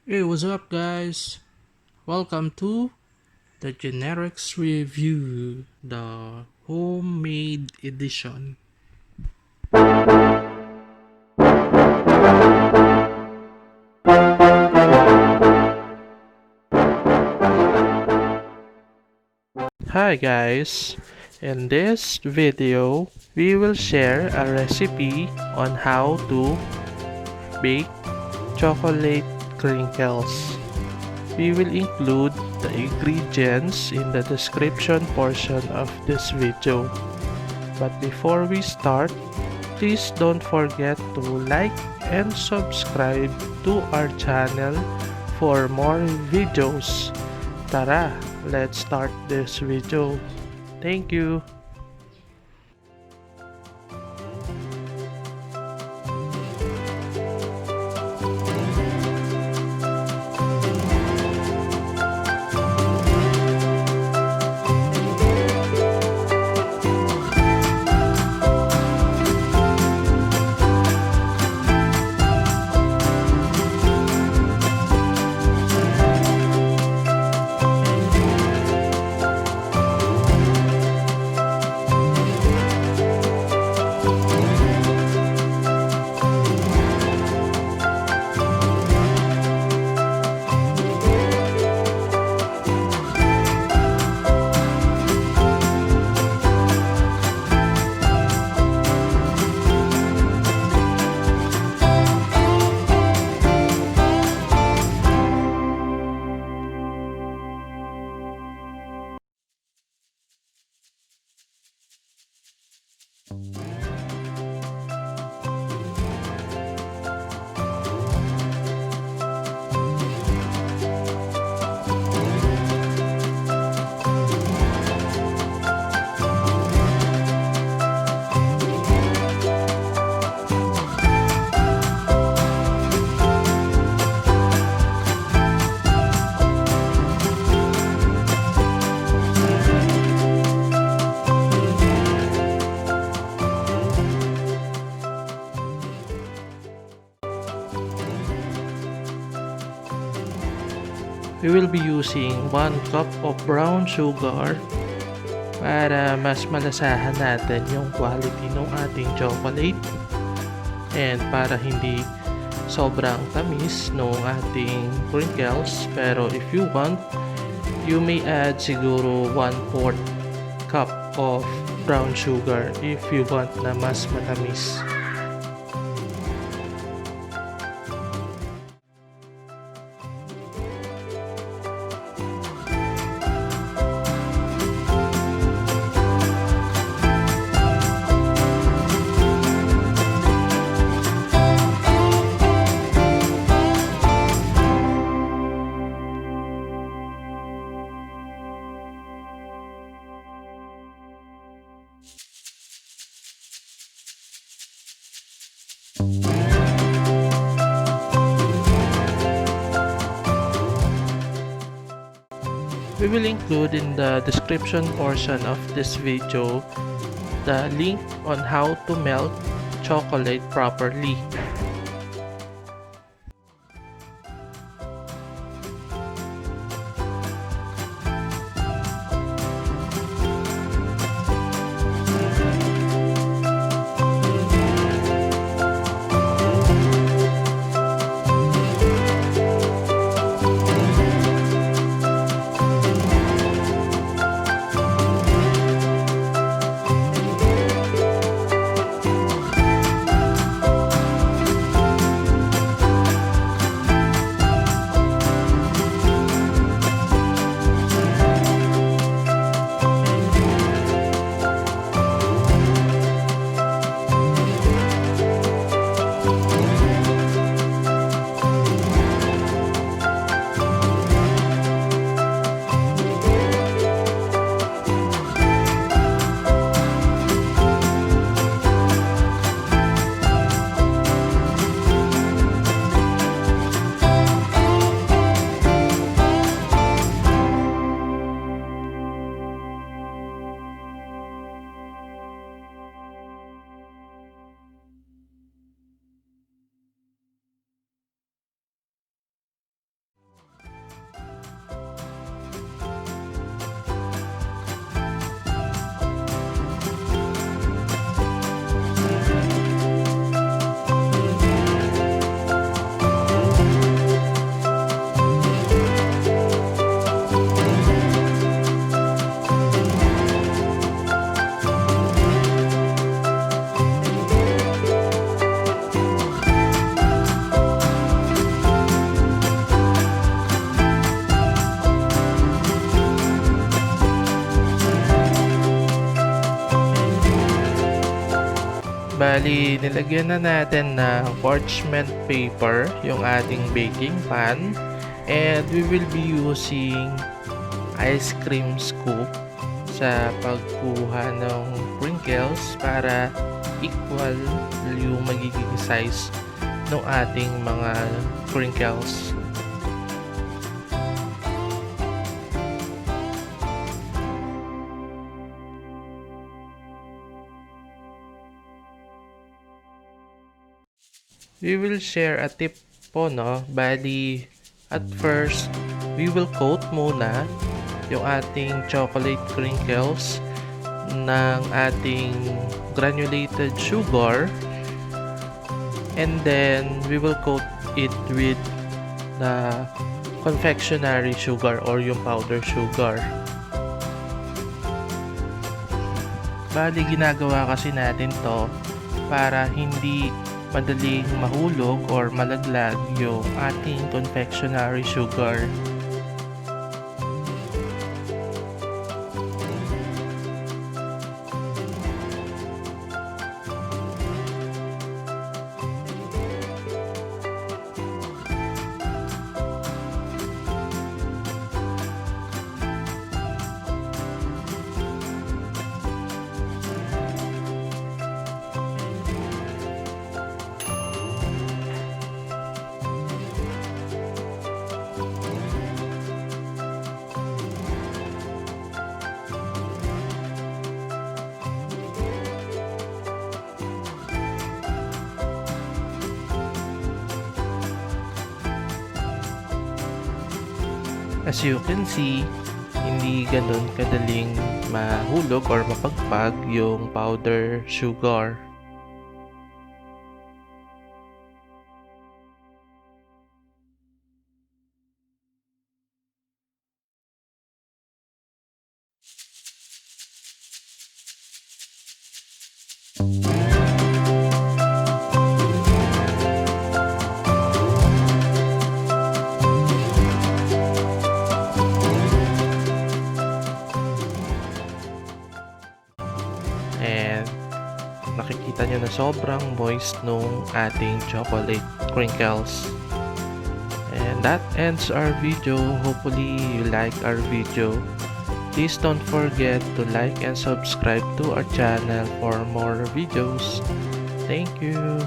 Hey, what's up, guys? Welcome to the Generics Review, the homemade edition. Hi, guys. In this video, we will share a recipe on how to bake chocolate crinkles. We will include the ingredients in the description portion of this video. But before we start, please don't forget to like and subscribe to our channel for more videos. Tara, let's start this video. Thank you. We will be using 1 cup of brown sugar para mas malasahan natin yung quality ng ating chocolate and para hindi sobrang tamis ng ating crinkles. Pero if you want, you may add siguro 1/4 cup of brown sugar if you want na mas matamis. We will include in the description portion of this video the link on how to melt chocolate properly. Bali, nilagyan na natin ng parchment paper yung ating baking pan. And we will be using ice cream scoop sa pagkuha ng crinkles para equal yung magiging size ng ating mga crinkles. We will share a tip po, no? Bali, at first, we will coat muna yung ating chocolate crinkles ng ating granulated sugar, and then we will coat it with the confectionery sugar or yung powder sugar. Bali, ginagawa kasi natin to para hindi madaling mahulog or malaglag yung ating confectionery sugar. As you can see, hindi ganun kadaling mahulog or mapagpag yung powder sugar. And nakikita nyo na sobrang moist nung ating chocolate crinkles. And that ends our video. Hopefully you like our video. Please don't forget to like and subscribe to our channel for more videos. Thank you.